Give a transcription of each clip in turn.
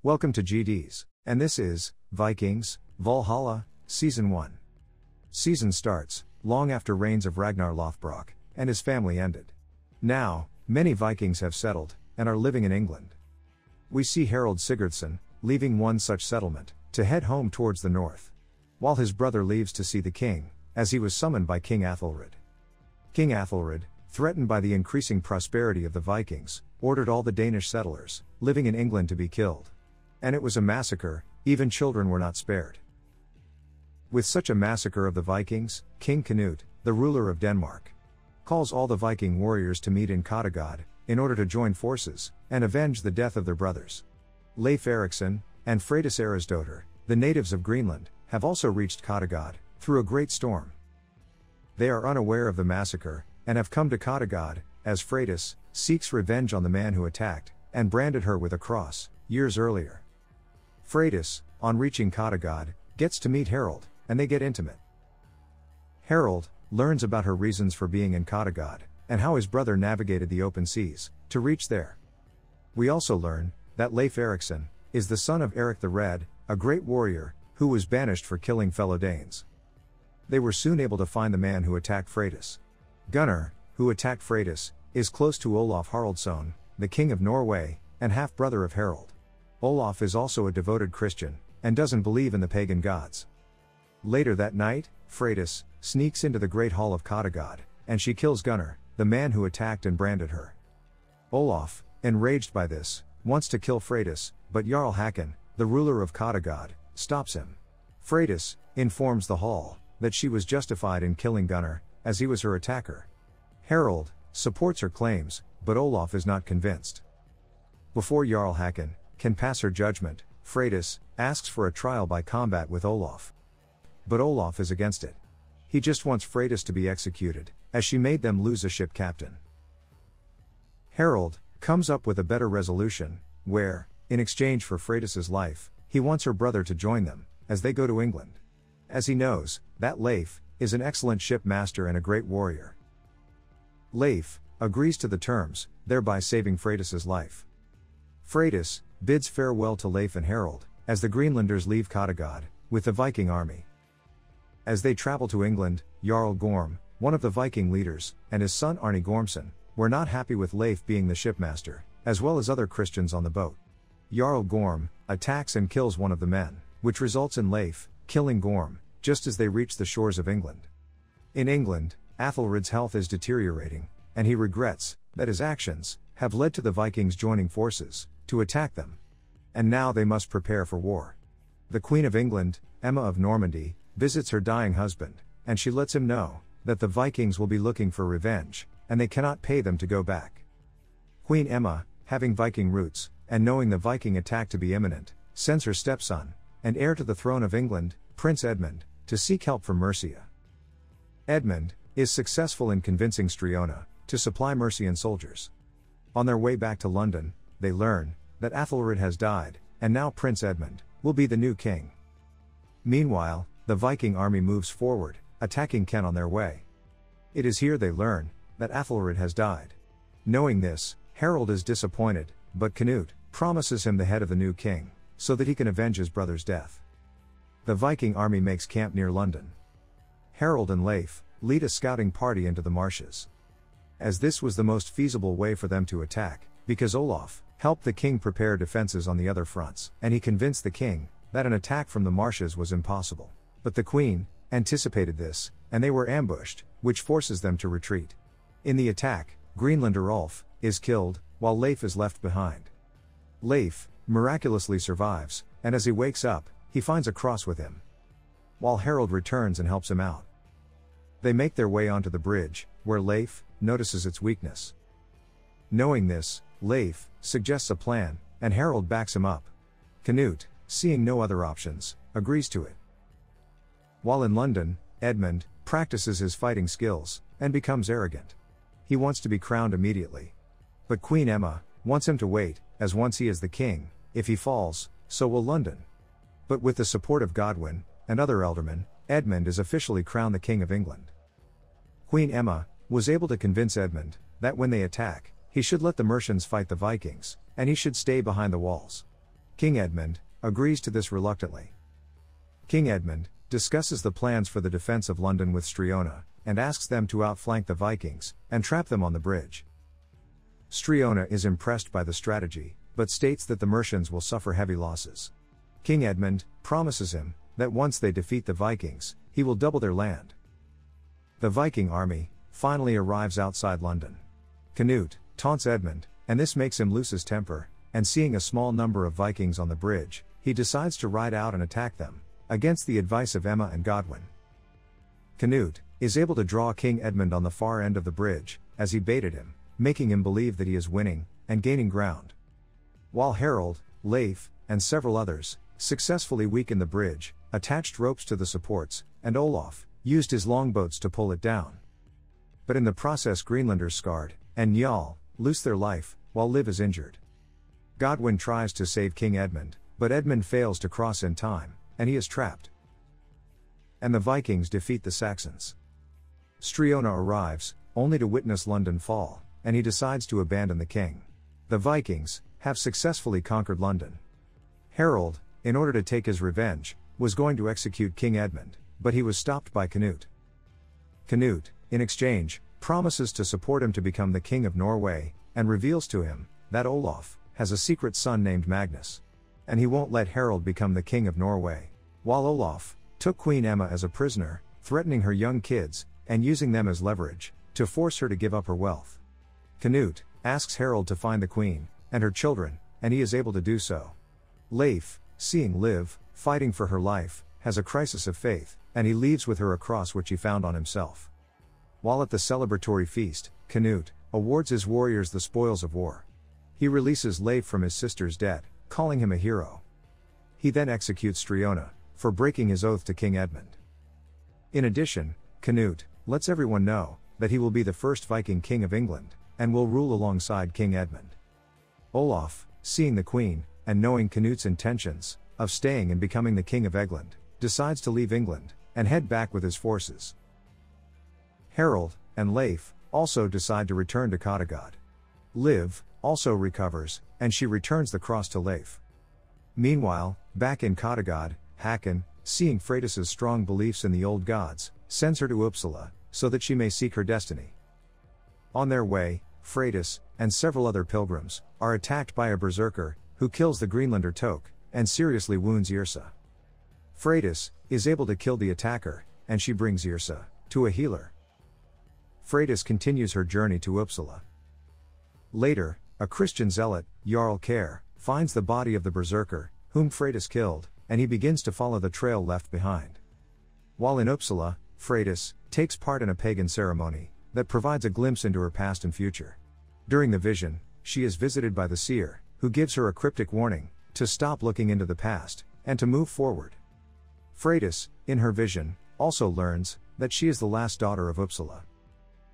Welcome to GDs, and this is Vikings, Valhalla, Season 1. Season starts long after reigns of Ragnar Lothbrok and his family ended. Now, many Vikings have settled and are living in England. We see Harold Sigurdsson leaving one such settlement to head home towards the north, while his brother leaves to see the king, as he was summoned by King Athelred. King Athelred, threatened by the increasing prosperity of the Vikings, ordered all the Danish settlers living in England to be killed. And it was a massacre, even children were not spared. With such a massacre of the Vikings, King Canute, the ruler of Denmark, calls all the Viking warriors to meet in Kattegat, in order to join forces, and avenge the death of their brothers. Leif Erikson, and Freydis Erisdottir, the natives of Greenland, have also reached Kattegat, through a great storm. They are unaware of the massacre, and have come to Kattegat, as Freydis seeks revenge on the man who attacked, and branded her with a cross, years earlier. Freydis, on reaching Kattegat, gets to meet Harold, and they get intimate. Harold learns about her reasons for being in Kattegat, and how his brother navigated the open seas to reach there. We also learn that Leif Erikson is the son of Eric the Red, a great warrior, who was banished for killing fellow Danes. They were soon able to find the man who attacked Freydis. Gunnar, who attacked Freydis, is close to Olaf Haraldsson, the king of Norway, and half-brother of Harold. Olaf is also a devoted Christian, and doesn't believe in the pagan gods. Later that night, Freydis sneaks into the Great Hall of Kattegat, and she kills Gunnar, the man who attacked and branded her. Olaf, enraged by this, wants to kill Freydis, but Jarl Hakon, the ruler of Kattegat, stops him. Freydis informs the hall that she was justified in killing Gunnar, as he was her attacker. Harold supports her claims, but Olaf is not convinced. Before Jarl Hakon can pass her judgment, Freydis asks for a trial by combat with Olaf. But Olaf is against it. He just wants Freydis to be executed, as she made them lose a ship captain. Harold comes up with a better resolution, where, in exchange for Freydis's life, he wants her brother to join them, as they go to England. As he knows that Leif is an excellent shipmaster and a great warrior. Leif agrees to the terms, thereby saving Freydis's life. Freydis bids farewell to Leif and Harold, as the Greenlanders leave Kattegat with the Viking army. As they travel to England, Jarl Gorm, one of the Viking leaders, and his son Arni Gormson, were not happy with Leif being the shipmaster, as well as other Christians on the boat. Jarl Gorm attacks and kills one of the men, which results in Leif killing Gorm, just as they reach the shores of England. In England, Athelred's health is deteriorating, and he regrets that his actions have led to the Vikings joining forces to attack them. And now they must prepare for war. The Queen of England, Emma of Normandy, visits her dying husband, and she lets him know that the Vikings will be looking for revenge, and they cannot pay them to go back. Queen Emma, having Viking roots, and knowing the Viking attack to be imminent, sends her stepson, and heir to the throne of England, Prince Edmund, to seek help from Mercia. Edmund is successful in convincing Striona to supply Mercian soldiers. On their way back to London, they learn that Athelred has died, and now Prince Edmund will be the new king. Meanwhile, the Viking army moves forward, attacking Ken on their way. It is here they learn that Athelred has died. Knowing this, Harold is disappointed, but Canute promises him the head of the new king, so that he can avenge his brother's death. The Viking army makes camp near London. Harold and Leif lead a scouting party into the marshes, as this was the most feasible way for them to attack, because Olaf helped the king prepare defenses on the other fronts, and he convinced the king that an attack from the marshes was impossible. But the queen anticipated this, and they were ambushed, which forces them to retreat. In the attack, Greenlander Ulf is killed, while Leif is left behind. Leif miraculously survives, and as he wakes up, he finds a cross with him, while Harold returns and helps him out. They make their way onto the bridge, where Leif notices its weakness. Knowing this, Leif suggests a plan, and Harold backs him up. Canute, seeing no other options, agrees to it. While in London, Edmund practices his fighting skills, and becomes arrogant. He wants to be crowned immediately. But Queen Emma wants him to wait, as once he is the king, if he falls, so will London. But with the support of Godwin and other ealdormen, Edmund is officially crowned the King of England. Queen Emma was able to convince Edmund that when they attack, he should let the Mercians fight the Vikings, and he should stay behind the walls. King Edmund agrees to this reluctantly. King Edmund discusses the plans for the defense of London with Striona, and asks them to outflank the Vikings and trap them on the bridge. Striona is impressed by the strategy, but states that the Mercians will suffer heavy losses. King Edmund promises him that once they defeat the Vikings, he will double their land. The Viking army finally arrives outside London. Canute taunts Edmund, and this makes him lose his temper, and seeing a small number of Vikings on the bridge, he decides to ride out and attack them, against the advice of Emma and Godwin. Canute is able to draw King Edmund on the far end of the bridge, as he baited him, making him believe that he is winning, and gaining ground. While Harold, Leif, and several others successfully weakened the bridge, attached ropes to the supports, and Olaf used his longboats to pull it down. But in the process Greenlanders Skard and Njal lose their life, while Liv is injured. Godwin tries to save King Edmund, but Edmund fails to cross in time, and he is trapped. And the Vikings defeat the Saxons. Striona arrives, only to witness London fall, and he decides to abandon the king. The Vikings have successfully conquered London. Harold, in order to take his revenge, was going to execute King Edmund, but he was stopped by Canute. Canute, in exchange, promises to support him to become the king of Norway, and reveals to him that Olaf has a secret son named Magnus. And he won't let Harold become the king of Norway. While Olaf took Queen Emma as a prisoner, threatening her young kids, and using them as leverage, to force her to give up her wealth. Canute asks Harold to find the queen, and her children, and he is able to do so. Leif, seeing Liv fighting for her life, has a crisis of faith, and he leaves with her a cross which he found on himself. While at the celebratory feast, Canute awards his warriors the spoils of war. He releases Leif from his sister's debt, calling him a hero. He then executes Striona for breaking his oath to King Edmund. In addition, Canute lets everyone know that he will be the first Viking king of England, and will rule alongside King Edmund. Olaf, seeing the queen, and knowing Canute's intentions of staying and becoming the king of England, decides to leave England and head back with his forces. Harold and Leif also decide to return to Kattegat. Liv also recovers, and she returns the cross to Leif. Meanwhile, back in Kattegat, Hakon, seeing Freydis's strong beliefs in the old gods, sends her to Uppsala, so that she may seek her destiny. On their way, Freydis and several other pilgrims are attacked by a berserker, who kills the Greenlander Toke, and seriously wounds Yrsa. Freydis is able to kill the attacker, and she brings Yrsa to a healer. Freydis continues her journey to Uppsala. Later, a Christian zealot, Jarl Kær, finds the body of the berserker, whom Freydis killed, and he begins to follow the trail left behind. While in Uppsala, Freydis takes part in a pagan ceremony that provides a glimpse into her past and future. During the vision, she is visited by the seer, who gives her a cryptic warning to stop looking into the past and to move forward. Freydis, in her vision, also learns that she is the last daughter of Uppsala.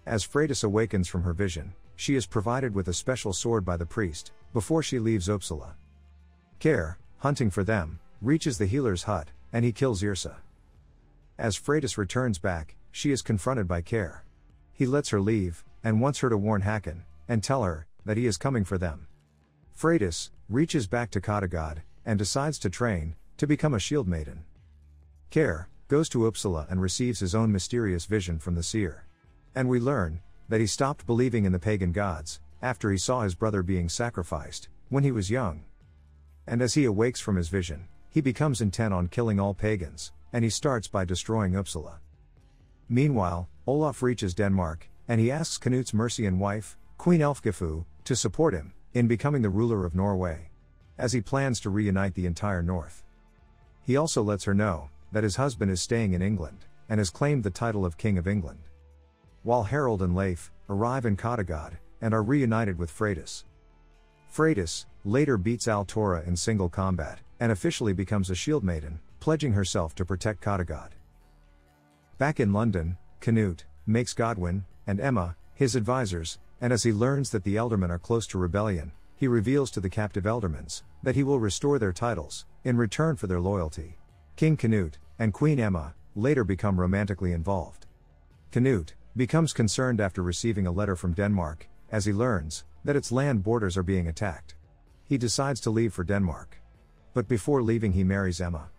As Freydis awakens from her vision, she is provided with a special sword by the priest before she leaves Uppsala. Kær, hunting for them, reaches the healer's hut, and he kills Yrsa. As Freydis returns back, she is confronted by Kær. He lets her leave, and wants her to warn Hakon, and tell her that he is coming for them. Freydis reaches back to Kattegat, and decides to train to become a shield maiden. Kær goes to Uppsala and receives his own mysterious vision from the seer. And we learn that he stopped believing in the pagan gods after he saw his brother being sacrificed when he was young. And as he awakes from his vision, he becomes intent on killing all pagans, and he starts by destroying Uppsala. Meanwhile, Olaf reaches Denmark, and he asks Canute's Mercian wife, Queen Elfgifu, to support him in becoming the ruler of Norway, as he plans to reunite the entire north. He also lets her know that his husband is staying in England, and has claimed the title of King of England. While Harold and Leif arrive in Kattegat, and are reunited with Freydis. Freydis later beats Altora in single combat, and officially becomes a shield maiden, pledging herself to protect Kattegat. Back in London, Canute makes Godwin and Emma his advisors, and as he learns that the Ealdormen are close to rebellion, he reveals to the captive Ealdormans that he will restore their titles in return for their loyalty. King Canute and Queen Emma later become romantically involved. Canute becomes concerned after receiving a letter from Denmark, as he learns that its land borders are being attacked. He decides to leave for Denmark. but before leaving he marries Emma.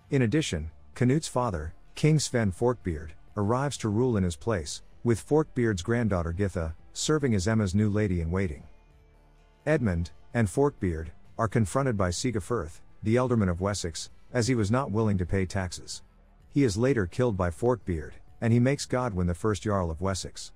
In addition, Canute's father, King Sven Forkbeard, arrives to rule in his place, with Forkbeard's granddaughter Githa serving as Emma's new lady-in-waiting. Edmund and Forkbeard are confronted by Sigefirth, the ealdorman of Wessex, as he was not willing to pay taxes. He is later killed by Forkbeard, and he makes Godwin the first Jarl of Wessex.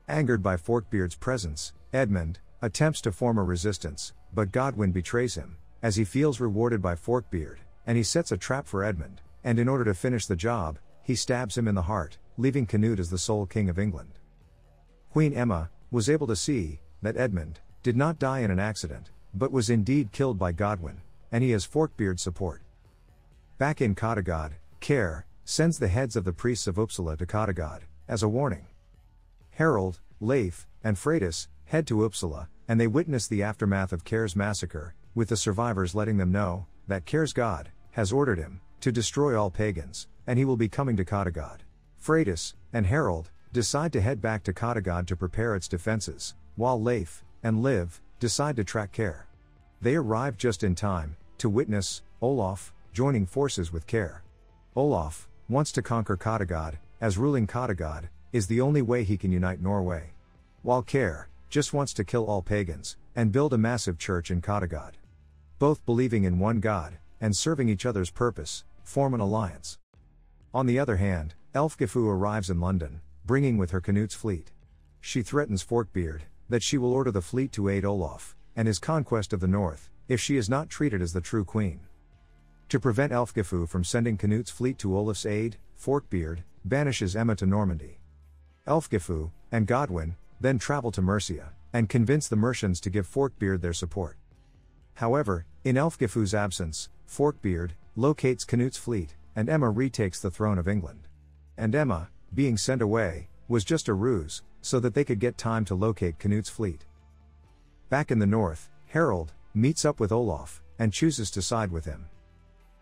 Angered by Forkbeard's presence, Edmund attempts to form a resistance, but Godwin betrays him, as he feels rewarded by Forkbeard, and he sets a trap for Edmund, and in order to finish the job, he stabs him in the heart, leaving Canute as the sole king of England. Queen Emma was able to see that Edmund did not die in an accident, but was indeed killed by Godwin, and he has Forkbeard's support. Back in Kattegat, Care sends the heads of the priests of Uppsala to Kattegat, as a warning. Harold, Leif, and Freydis head to Uppsala, and they witness the aftermath of Care's massacre, with the survivors letting them know that Care's god has ordered him to destroy all pagans, and he will be coming to Kattegat. Freydis and Harold decide to head back to Kattegat to prepare its defenses, while Leif and Liv decide to track Care. They arrive just in time to witness Olaf joining forces with Care. Olaf wants to conquer Kattegat, as ruling Kattegat is the only way he can unite Norway. While Care just wants to kill all pagans and build a massive church in Kattegat. Both believing in one god and serving each other's purpose, form an alliance. On the other hand, Elfgifu arrives in London, bringing with her Canute's fleet. She threatens Forkbeard that she will order the fleet to aid Olaf and his conquest of the north, if she is not treated as the true queen. To prevent Elfgifu from sending Canute's fleet to Olaf's aid, Forkbeard banishes Emma to Normandy. Elfgifu and Godwin then travel to Mercia and convince the Mercians to give Forkbeard their support. However, in Elfgifu's absence, Forkbeard locates Canute's fleet, and Emma retakes the throne of England. And Emma, being sent away, was just a ruse, so that they could get time to locate Canute's fleet. Back in the north, Harold meets up with Olaf, and chooses to side with him.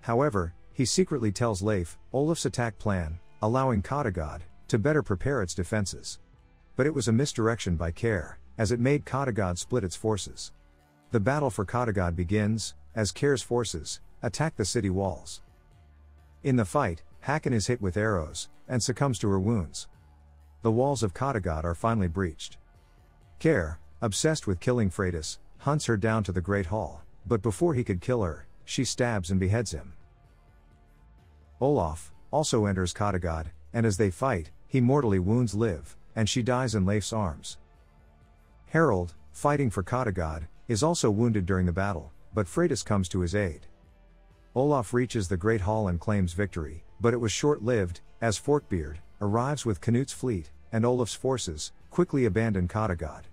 However, he secretly tells Leif Olaf's attack plan, allowing Kattegat to better prepare its defenses. But it was a misdirection by Care, as it made Kattegat split its forces. The battle for Kattegat begins, as Care's forces attack the city walls. In the fight, Hakon is hit with arrows, and succumbs to her wounds. The walls of Kattegat are finally breached. Care, obsessed with killing Freydis, hunts her down to the Great Hall, but before he could kill her, she stabs and beheads him. Olaf also enters Kattegat, and as they fight, he mortally wounds Liv, and she dies in Leif's arms. Harold, fighting for Kattegat, is also wounded during the battle, but Freydis comes to his aid. Olaf reaches the Great Hall and claims victory, but it was short-lived, as Forkbeard arrives with Canute's fleet, and Olaf's forces quickly abandon Kattegat.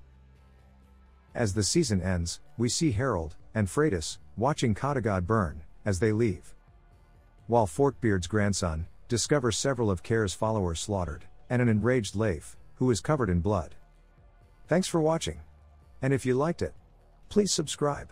As the season ends, we see Harold and Freydis watching Kattegat burn as they leave. While Forkbeard's grandson discovers several of Care's followers slaughtered, and an enraged Leif, who is covered in blood. Thanks for watching. And if you liked it, please subscribe.